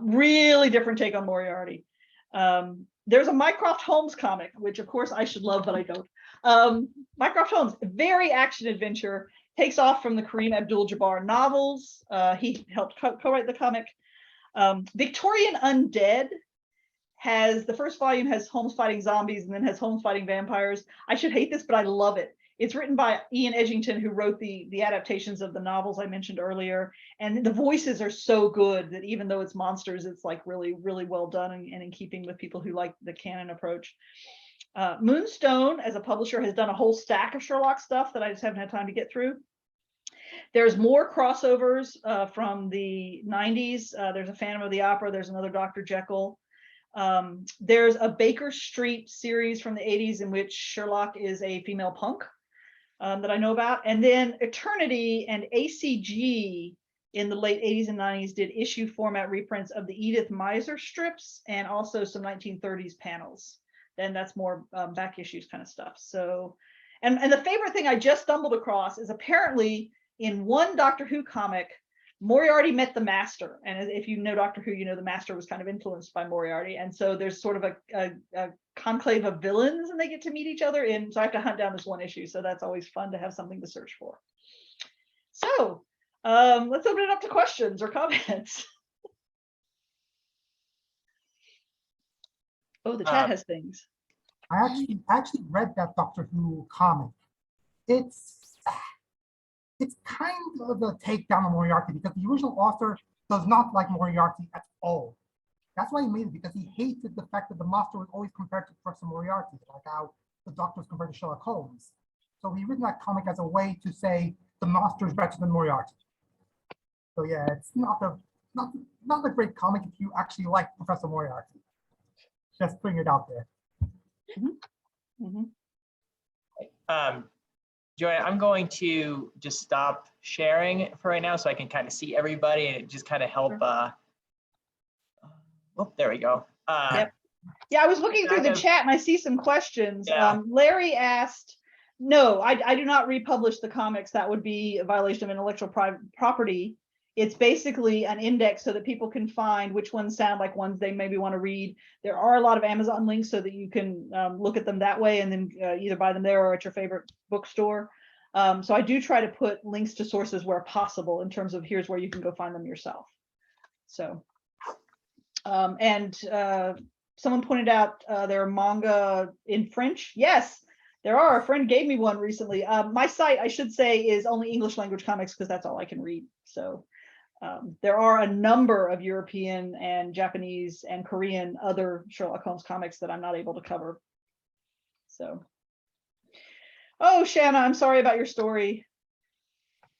Really different take on Moriarty. There's a Mycroft Holmes comic, which of course I should love, but I don't. Mycroft Holmes, very action adventure, takes off from the Kareem Abdul-Jabbar novels. He helped co-write the comic. Victorian Undead has, the first volume has Holmes fighting zombies and then has Holmes fighting vampires. I should hate this, but I love it. It's written by Ian Edgington, who wrote the adaptations of the novels I mentioned earlier. And the voices are so good that even though it's monsters, it's like really, really well done and in keeping with people who like the canon approach. Moonstone, as a publisher, has done a whole stack of Sherlock stuff that I just haven't had time to get through. There's more crossovers from the 90s. There's a Phantom of the Opera. There's another Dr. Jekyll. There's a Baker Street series from the 80s in which Sherlock is a female punk that I know about. And then Eternity and ACG in the late 80s and 90s did issue format reprints of the Edith Meiser strips and also some 1930s panels. Then that's more back issues kind of stuff. So, and the favorite thing I just stumbled across is apparently in one Doctor Who comic, Moriarty met the Master. And if you know Doctor Who, you know the Master was kind of influenced by Moriarty. And so there's sort of a conclave of villains and they get to meet each other. And so I have to hunt down this one issue. So that's always fun to have something to search for. So let's open it up to questions or comments. Oh, the chat has things. I actually read that Doctor Who comic. It's kind of a takedown on Moriarty because the original author does not like Moriarty at all. That's why he made it, because he hated the fact that the Master was always compared to Professor Moriarty, like how the Doctor was compared to Sherlock Holmes. So he written that comic as a way to say the Master is better than Moriarty. So yeah, it's not a great comic if you actually like Professor Moriarty. Just putting it out there. Mm-hmm. Mm-hmm. Joanna, I'm going to just stop sharing for right now so I can kind of see everybody and it just kind of help. Oh, there we go. Yep. Yeah, I was looking through the chat and I see some questions. Yeah. Larry asked, no, I do not republish the comics. That would be a violation of intellectual property. It's basically an index so that people can find which ones sound like ones they maybe want to read. There are a lot of Amazon links so that you can look at them that way and then either buy them there or at your favorite bookstore. So I do try to put links to sources where possible in terms of here's where you can go find them yourself. So, someone pointed out there are manga in French. Yes, there are. A friend gave me one recently. My site, I should say, is only English language comics because that's all I can read. So There are a number of European and Japanese and Korean other Sherlock Holmes comics that I'm not able to cover. So, oh, Shanna, I'm sorry about your story.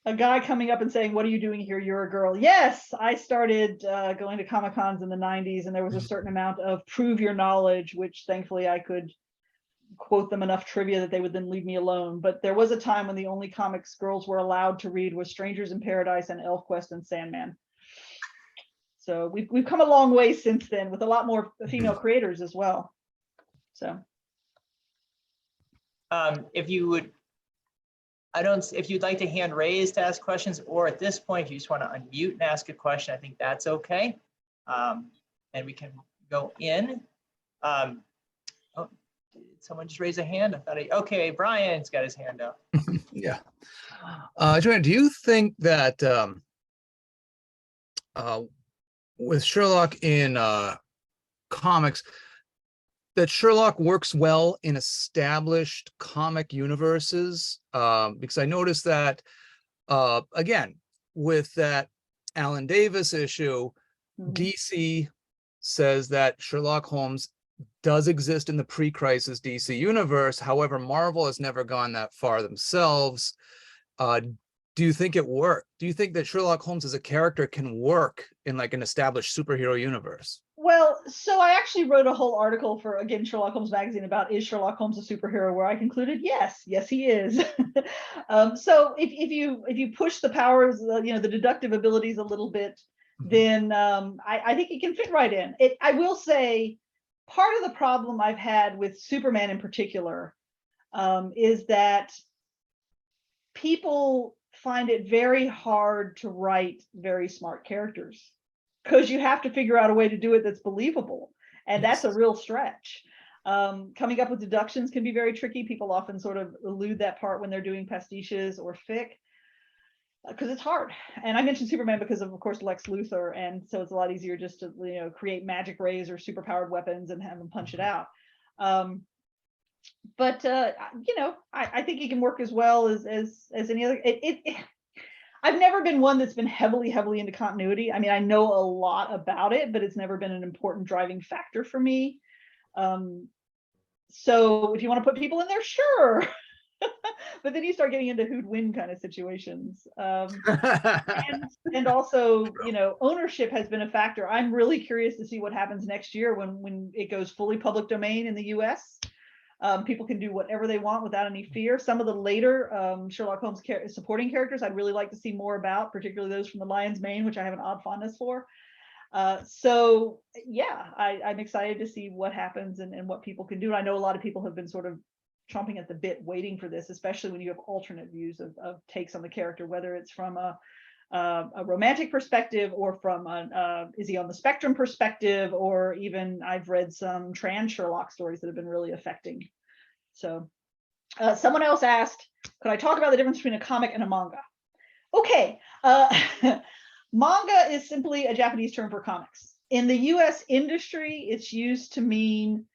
A guy coming up and saying, "What are you doing here? You're a girl." Yes, I started going to Comic-Cons in the 90s, and there was a certain amount of prove your knowledge, which thankfully I could quote them enough trivia that they would then leave me alone. But there was a time when the only comics girls were allowed to read was Strangers in Paradise and ElfQuest and Sandman. So we've come a long way since then, with a lot more female creators as well. So if you would, if you'd like to hand raise to ask questions, or at this point, if you just want to unmute and ask a question, I think that's okay. And we can go in. Oh, did someone just raise a hand? I thought, okay, Brian's got his hand up. Yeah. Joanne, do you think that with Sherlock in comics, that Sherlock works well in established comic universes? Because I noticed that, again, with that Alan Davis issue, DC says that Sherlock Holmes does exist in the pre-crisis DC universe. However, Marvel has never gone that far themselves. Do you think it worked? Do you think that Sherlock Holmes as a character can work in like an established superhero universe? Well, so I actually wrote a whole article for, again, Sherlock Holmes Magazine about, is Sherlock Holmes a superhero, where I concluded, yes, he is. So if you push the powers, the deductive abilities a little bit, then I think it can fit right in. I will say, part of the problem I've had with Superman in particular is that people find it very hard to write very smart characters, because you have to figure out a way to do it that's believable. And that's a real stretch. Coming up with deductions can be very tricky. People often sort of elude that part when they're doing pastiches or fic, because it's hard. And I mentioned Superman because of course, Lex Luthor. And so it's a lot easier just to, create magic rays or superpowered weapons and have them punch it out. But I think it can work as well as any other. I've never been one that's been heavily into continuity. I mean, I know a lot about it, but it's never been an important driving factor for me. So if you want to put people in there, sure. But then you start getting into who'd win kind of situations. And also, ownership has been a factor. I'm really curious to see what happens next year when it goes fully public domain in the US. People can do whatever they want without any fear. Some of the later Sherlock Holmes supporting characters I'd really like to see more about, particularly those from the Lion's Mane, which I have an odd fondness for. So yeah, I'm excited to see what happens and what people can do. And I know a lot of people have been sort of chomping at the bit waiting for this, especially when you have alternate views of takes on the character, whether it's from a romantic perspective or from is he on the spectrum perspective, or even I've read some trans Sherlock stories that have been really affecting. So someone else asked, could I talk about the difference between a comic and a manga? Okay, manga is simply a Japanese term for comics. In the US industry, it's used to mean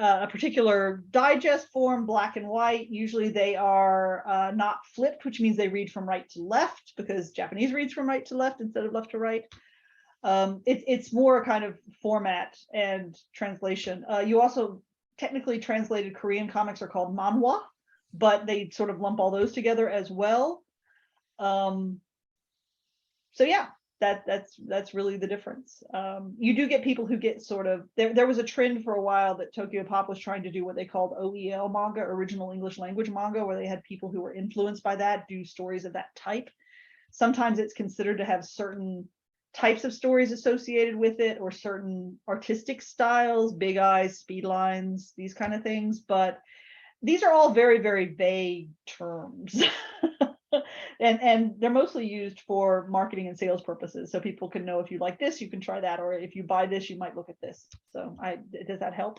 a particular digest form, black and white. Usually they are not flipped, which means they read from right to left, because Japanese reads from right to left instead of left to right. It's more a kind of format and translation. You also technically translated Korean comics are called manhwa, but they sort of lump all those together as well. So yeah, that's really the difference. You do get people who get sort of, there was a trend for a while that Tokyo Pop was trying to do what they called OEL manga, original English language manga, where they had people who were influenced by that do stories of that type. Sometimes it's considered to have certain types of stories associated with it, or certain artistic styles, big eyes, speed lines, these kind of things. But these are all very, very vague terms. And they're mostly used for marketing and sales purposes. So people can know, if you like this, you can try that, or if you buy this, you might look at this. So does that help?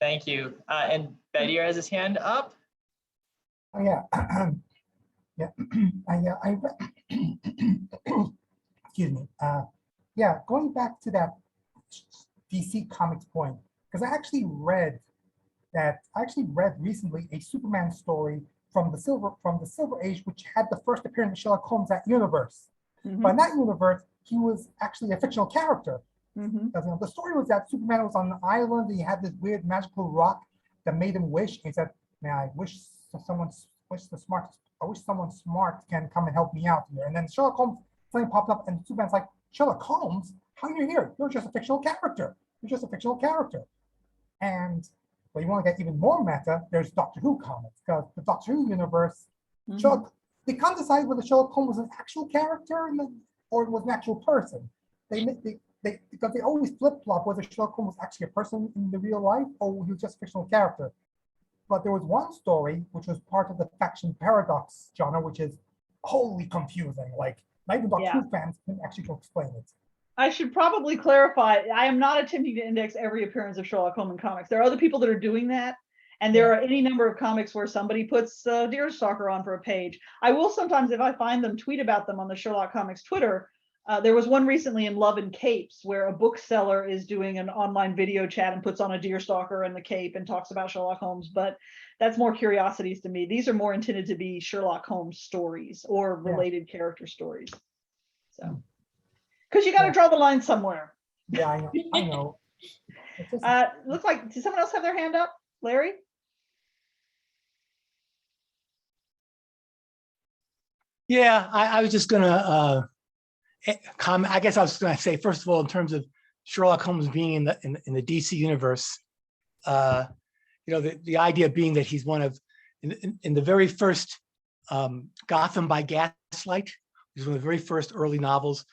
Thank you. And Bedier has his hand up. Oh, yeah. Yeah. I excuse me. Yeah, going back to that DC Comics point, because I actually read recently a Superman story from the Silver Age, which had the first appearance of Sherlock Holmes, that universe. Mhm, But in that universe, he was actually a fictional character. mhm. Because, the story was that Superman was on an island. He had this weird magical rock that made him wish. He said, "Man, I wish someone smart can come and help me out here." And then Sherlock Holmes suddenly popped up, and Superman's like, "Sherlock Holmes, how are you here? You're just a fictional character. You're just a fictional character." And well, you want to get even more meta, there's Doctor Who comics, because the Doctor Who universe, Mhm. Sherlock, they can't decide whether Sherlock Holmes was an actual character or was an actual person. Because they always flip-flop whether Sherlock Holmes was actually a person in the real life or he was just a fictional character. But there was one story which was part of the faction paradox genre, which is wholly confusing. Like, not even Doctor Yeah. Who fans can actually explain it. I should probably clarify, I am not attempting to index every appearance of Sherlock Holmes in comics. There are other people that are doing that. And there are any number of comics where somebody puts Deerstalker on for a page. I will sometimes, if I find them, tweet about them on the Sherlock Comics Twitter. There was one recently in Love and Capes where a bookseller is doing an online video chat and puts on a Deerstalker and the cape and talks about Sherlock Holmes. But that's more curiosities to me. These are more intended to be Sherlock Holmes stories or related character stories. So, because you got to draw the line somewhere. Yeah, I know. It's just- Looks like, does someone else have their hand up? Larry? Yeah, I was just gonna comment. I guess I was gonna say, first of all, in terms of Sherlock Holmes being in the DC universe, the idea being that he's one of in the very first Gotham by Gaslight, which is one of the very first early novels.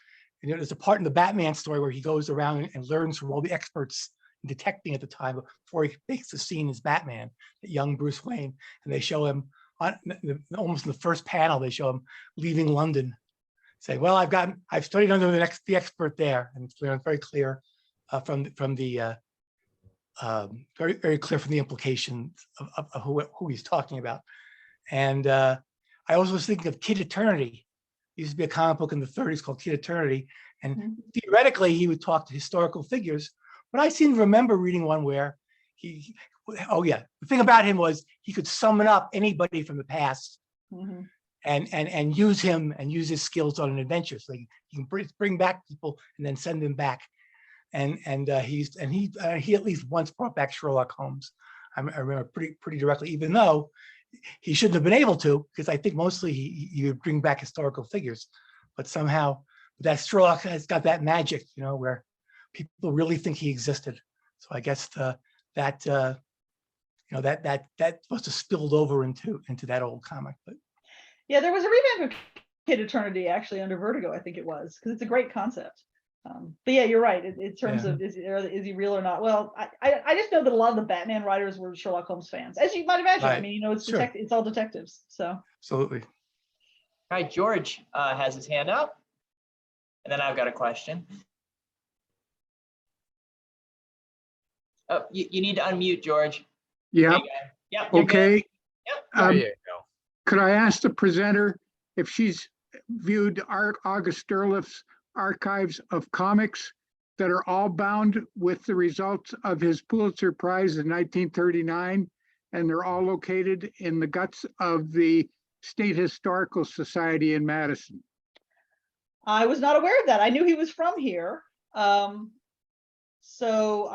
And there's a part in the Batman story where he goes around and learns from all the experts in detecting at the time before he makes the scene as Batman, young Bruce Wayne, and they show him almost in the first panel, they show him leaving London, say, "Well, I've studied under the expert there," and it's very clear from the very, very clear from the implications of who he's talking about. And I also was thinking of Kid Eternity. There used to be a comic book in the 30s called Kid Eternity, and theoretically he would talk to historical figures. But I seem to remember reading one where the thing about him was he could summon up anybody from the past and use him and use his skills on an adventure. So he can bring back people and then send them back. And he at least once brought back Sherlock Holmes. I remember pretty directly, even though he shouldn't have been able to, because I think mostly he would bring back historical figures, but somehow that Sherlock has got that magic, where people really think he existed. So I guess that must have spilled over into that old comic. But yeah, there was a revamp of Kid Eternity actually under Vertigo, I think it was, because it's a great concept. But yeah, you're right. In terms of is he real or not? Well, I just know that a lot of the Batman writers were Sherlock Holmes fans, as you might imagine. Right. I mean, it's Sure. it's all detectives. So absolutely. All right, George has his hand up. And then I've got a question. Oh, you need to unmute, George. There Yeah, you go. Yep, you're good. okay. Yep. There you go. Could I ask the presenter if she's viewed August Derleth's archives of comics that are all bound with the results of his Pulitzer Prize in 1939, and they're all located in the guts of the State Historical Society in Madison? I was not aware of that. I knew he was from here. So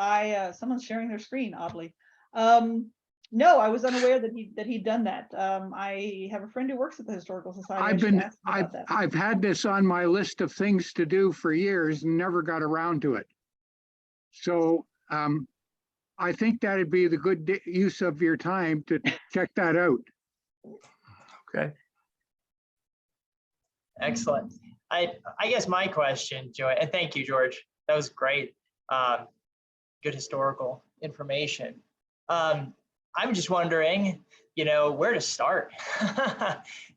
someone's sharing their screen, oddly. No, I was unaware that he'd done that. I have a friend who works at the Historical Society. I should ask him about that. I've had this on my list of things to do for years and never got around to it. So I think that'd be the good use of your time to check that out. Okay. Excellent. I guess my question, Joy, and thank you, George. That was great. Good historical information. I'm just wondering, where to start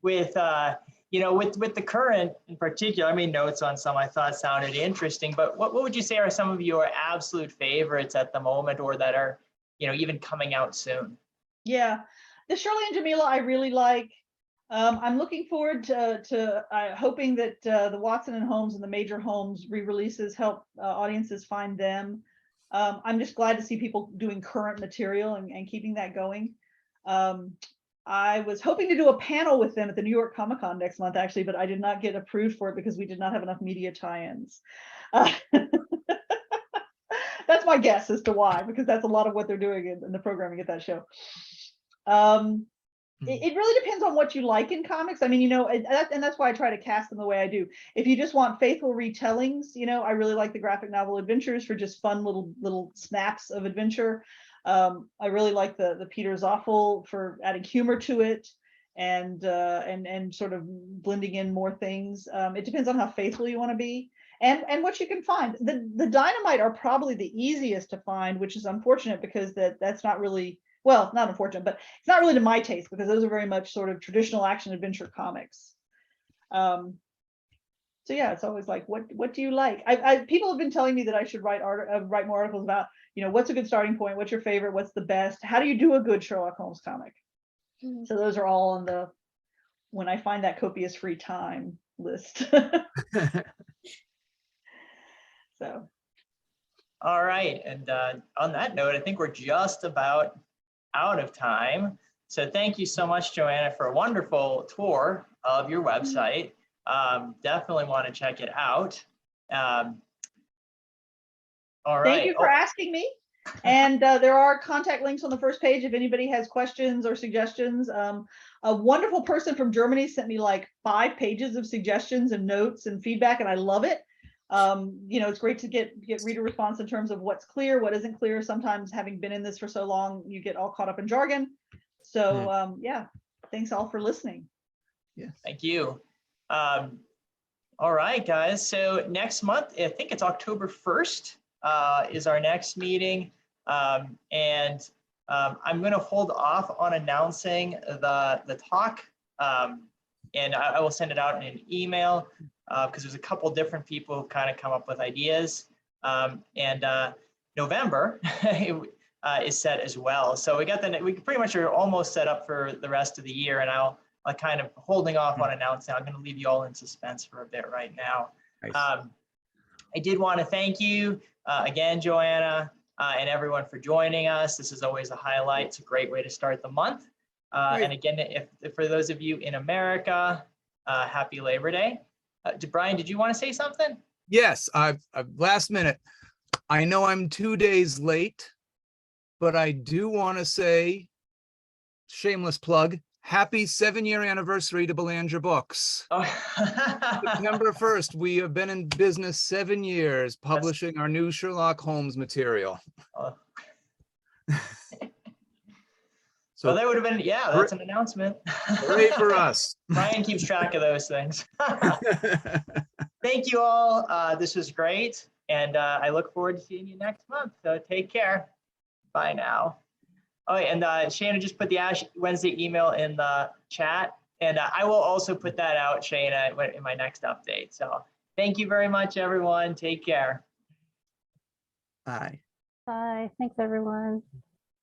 with, with the current in particular. I made notes on some I thought sounded interesting, but what would you say are some of your absolute favorites at the moment, or that are, even coming out soon? Yeah, the Shirley and Jamila I really like. I'm looking forward to hoping that the Watson and Holmes and the Major Holmes re-releases help audiences find them. I'm just glad to see people doing current material and keeping that going. I was hoping to do a panel with them at the New York Comic Con next month, actually, but I did not get approved for it because we did not have enough media tie-ins. That's my guess as to why, because that's a lot of what they're doing in the programming at that show. It really depends on what you like in comics. I mean, you know, and that's why I try to cast them the way I do. If you just want faithful retellings, you know, I really like the graphic novel adventures for just fun little snaps of adventure. I really like the Peter Zoffel for adding humor to it and sort of blending in more things. It depends on how faithful you want to be and what you can find. The Dynamite are probably the easiest to find, which is unfortunate because that's not really, well, not unfortunate, but it's not really to my taste because those are very much sort of traditional action adventure comics. So yeah, it's always like, what do you like? People have been telling me that I should write more articles about, you know, what's a good starting point, what's your favorite, what's the best, how do you do a good Sherlock Holmes comic? So those are all on the when I find that copious free time list. So. All right, and on that note, I think we're just about out of time. So thank you so much, Joanna, for a wonderful tour of your website. Definitely want to check it out. All right. Thank you for asking me. And there are contact links on the first page if anybody has questions or suggestions. A wonderful person from Germany sent me like 5 pages of suggestions and notes and feedback, and I love it. You know, it's great to get reader response in terms of what's clear, what isn't clear. Sometimes having been in this for so long, you get all caught up in jargon. So yeah, thanks all for listening. Yeah. Thank you. All right, guys. So next month, I think it's October 1st is our next meeting. I'm going to hold off on announcing the talk, and I will send it out in an email because there's a couple different people who kind of come up with ideas. November is set as well. So we pretty much are almost set up for the rest of the year, and I'll kind of holding off on announcing. I'm going to leave you all in suspense for a bit right now. Nice. I did want to thank you again, Joanna, and everyone for joining us. This is always a highlight. It's a great way to start the month. And again, if for those of you in America, happy Labor Day. Brian, did you want to say something? Yes, I've last minute. I know I'm 2 days late, but I do want to say, shameless plug, happy 7-year anniversary to Belanger Books. Oh. September 1st, we have been in business 7 years, publishing our new Sherlock Holmes material. Oh. So Well, that would have been, yeah, that's an announcement. hooray for us. Brian keeps track of those things. Thank you all. This was great. And I look forward to seeing you next month. So take care. Bye now. Oh, and Shana just put the Ash Wednesday email in the chat. And I will also put that out, Shana, in my next update. So thank you very much, everyone. Take care. Bye. Bye. Thanks, everyone.